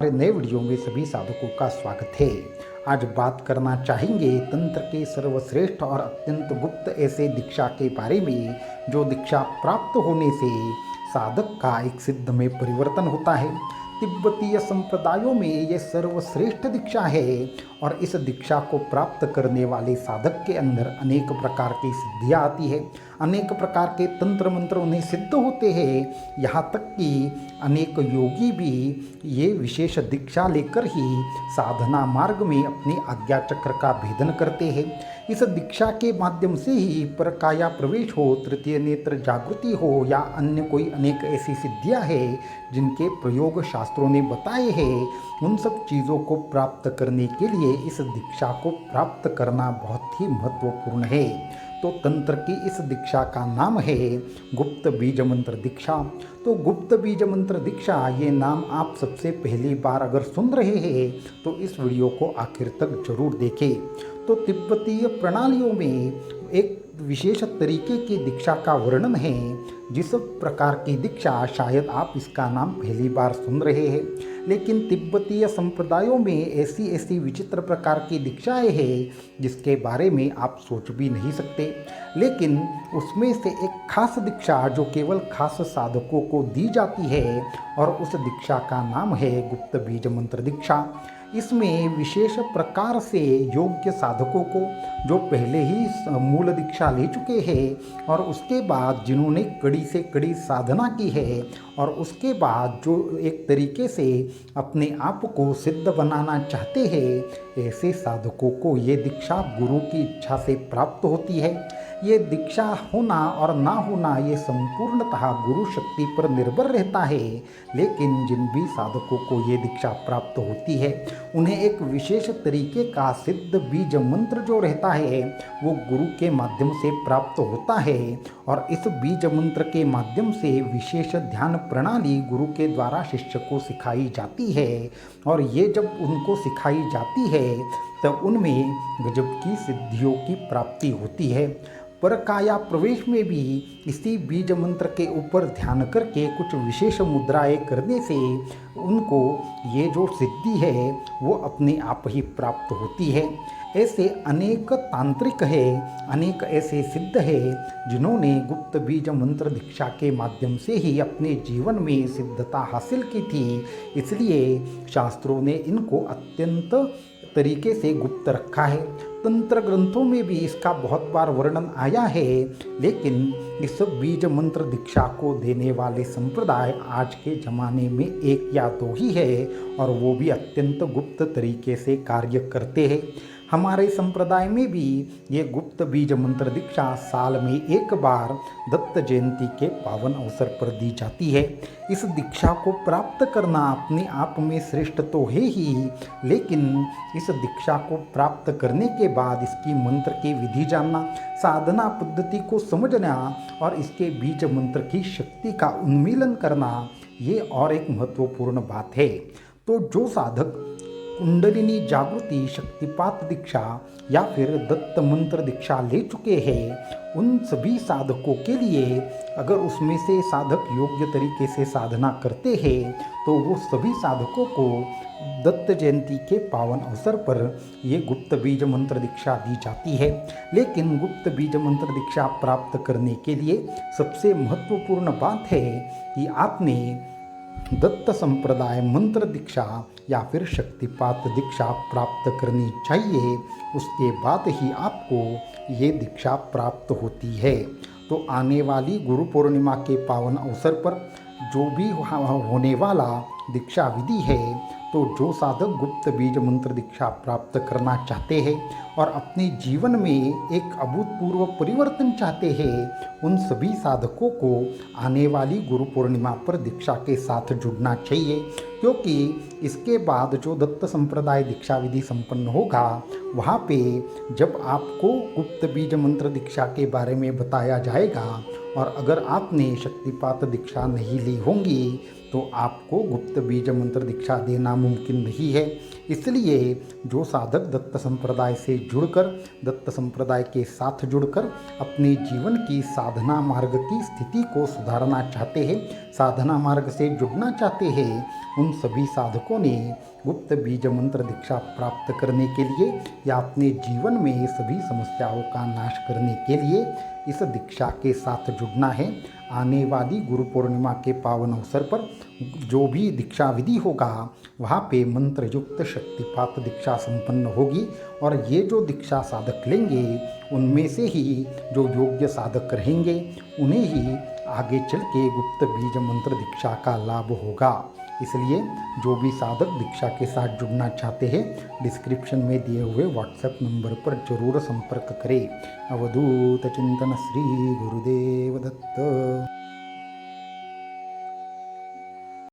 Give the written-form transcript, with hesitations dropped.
हमारे नए वीडियो में सभी साधकों का स्वागत है। आज बात करना चाहेंगे तंत्र के सर्वश्रेष्ठ और अत्यंत गुप्त ऐसे दीक्षा के बारे में जो दीक्षा प्राप्त होने से साधक का एक सिद्ध में परिवर्तन होता है। तिब्बतीय संप्रदायों में ये सर्वश्रेष्ठ दीक्षा है और इस दीक्षा को प्राप्त करने वाले साधक के अंदर अनेक प्रकार की सिद्धियाँ आती है, अनेक प्रकार के तंत्र मंत्र उन्हें सिद्ध होते हैं। यहाँ तक कि अनेक योगी भी ये विशेष दीक्षा लेकर ही साधना मार्ग में अपने आज्ञा चक्र का भेदन करते हैं। इस दीक्षा के माध्यम से ही परकाया प्रवेश हो, तृतीय नेत्र जागृति हो या अन्य कोई अनेक ऐसी सिद्धियां हैं जिनके प्रयोग शास्त्रों ने बताए हैं। उन सब चीज़ों को प्राप्त करने के लिए इस दीक्षा को प्राप्त करना बहुत ही महत्वपूर्ण है। तो तंत्र की इस दीक्षा का नाम है गुप्त बीज मंत्र दीक्षा। तो गुप्त बीज मंत्र दीक्षा ये नाम आप सबसे पहली बार अगर सुन रहे हैं तो इस वीडियो को आखिर तक जरूर देखें। तो तिब्बतीय प्रणालियों में एक विशेष तरीके की दीक्षा का वर्णन है, जिस प्रकार की दीक्षा शायद आप इसका नाम पहली बार सुन रहे हैं। लेकिन तिब्बतीय संप्रदायों में ऐसी ऐसी विचित्र प्रकार की दीक्षाएं हैं जिसके बारे में आप सोच भी नहीं सकते। लेकिन उसमें से एक खास दीक्षा जो केवल खास साधकों को दी जाती है और उस दीक्षा का नाम है गुप्त बीज मंत्र दीक्षा। इसमें विशेष प्रकार से योग्य साधकों को जो पहले ही मूल दीक्षा ले चुके हैं और उसके बाद जिन्होंने कड़ी से कड़ी साधना की है और उसके बाद जो एक तरीके से अपने आप को सिद्ध बनाना चाहते हैं, ऐसे साधकों को ये दीक्षा गुरु की इच्छा से प्राप्त होती है। ये दीक्षा होना और ना होना ये संपूर्णतः गुरु शक्ति पर निर्भर रहता है। लेकिन जिन भी साधकों को ये दीक्षा प्राप्त होती है उन्हें एक विशेष तरीके का सिद्ध बीज मंत्र जो रहता है वो गुरु के माध्यम से प्राप्त होता है और इस बीज मंत्र के माध्यम से विशेष ध्यान प्रणाली गुरु के द्वारा शिष्य को सिखाई जाती है। और ये जब उनको सिखाई जाती है तब उनमें गजब की सिद्धियों की प्राप्ति होती है। परकाया प्रवेश में भी इसी बीज मंत्र के ऊपर ध्यान करके कुछ विशेष मुद्राएं करने से उनको ये जो सिद्धि है वो अपने आप ही प्राप्त होती है। ऐसे अनेक तांत्रिक है, अनेक ऐसे सिद्ध है जिन्होंने गुप्त बीज मंत्र दीक्षा के माध्यम से ही अपने जीवन में सिद्धता हासिल की थी। इसलिए शास्त्रों ने इनको अत्यंत तरीके से गुप्त रखा है। तंत्र ग्रंथों में भी इसका बहुत बार वर्णन आया है, लेकिन इस बीज मंत्र दीक्षा को देने वाले संप्रदाय आज के ज़माने में एक या दो ही है और वो भी अत्यंत गुप्त तरीके से कार्य करते हैं। हमारे संप्रदाय में भी ये गुप्त बीज मंत्र दीक्षा साल में एक बार दत्त जयंती के पावन अवसर पर दी जाती है। इस दीक्षा को प्राप्त करना अपने आप में श्रेष्ठ तो है ही, लेकिन इस दीक्षा को प्राप्त करने के बाद इसकी मंत्र की विधि जानना, साधना पद्धति को समझना और इसके बीज मंत्र की शक्ति का उन्मीलन करना, ये और एक महत्वपूर्ण बात है। तो जो साधक कुंडलिनी जागृति शक्तिपात दीक्षा या फिर दत्त मंत्र दीक्षा ले चुके हैं उन सभी साधकों के लिए अगर उसमें से साधक योग्य तरीके से साधना करते हैं तो वो सभी साधकों को दत्त जयंती के पावन अवसर पर ये गुप्त बीज मंत्र दीक्षा दी जाती है। लेकिन गुप्त बीज मंत्र दीक्षा प्राप्त करने के लिए सबसे महत्वपूर्ण बात है कि आपने दत्त संप्रदाय मंत्र दीक्षा या फिर शक्तिपात दीक्षा प्राप्त करनी चाहिए। उसके बाद ही आपको ये दीक्षा प्राप्त होती है। तो आने वाली गुरु पूर्णिमा के पावन अवसर पर जो भी होने वाला दीक्षा विधि है, तो जो साधक गुप्त बीज मंत्र दीक्षा प्राप्त करना चाहते हैं और अपने जीवन में एक अभूतपूर्व परिवर्तन चाहते हैं, उन सभी साधकों को आने वाली गुरु पूर्णिमा पर दीक्षा के साथ जुड़ना चाहिए। क्योंकि इसके बाद जो दत्त संप्रदाय दीक्षा विधि संपन्न होगा वहाँ पे जब आपको गुप्त बीज मंत्र दीक्षा के बारे में बताया जाएगा और अगर आपने शक्तिपात दीक्षा नहीं ली होंगी तो आपको गुप्त बीज मंत्र दीक्षा देना मुमकिन नहीं है। इसलिए जो साधक दत्त संप्रदाय से जुड़कर, दत्त संप्रदाय के साथ जुड़कर अपने जीवन की साधना मार्ग की स्थिति को सुधारना चाहते हैं, साधना मार्ग से जुड़ना चाहते हैं, उन सभी साधकों ने गुप्त बीज मंत्र दीक्षा प्राप्त करने के लिए या अपने जीवन में सभी समस्याओं का नाश करने के लिए इस दीक्षा के साथ जुड़ना है। आने वाली गुरु पूर्णिमा के पावन अवसर पर जो भी दीक्षा विधि होगा वहाँ पे मंत्र युक्त शक्तिपात दीक्षा संपन्न होगी और ये जो दीक्षा साधक लेंगे उनमें से ही जो योग्य साधक रहेंगे उन्हें ही आगे चल के गुप्त बीज मंत्र दीक्षा का लाभ होगा। इसलिए जो भी साधक दीक्षा के साथ जुड़ना चाहते हैं डिस्क्रिप्शन में दिए हुए व्हाट्सएप नंबर पर जरूर संपर्क करें। अवधूत चिंतन श्री गुरुदेव दत्त।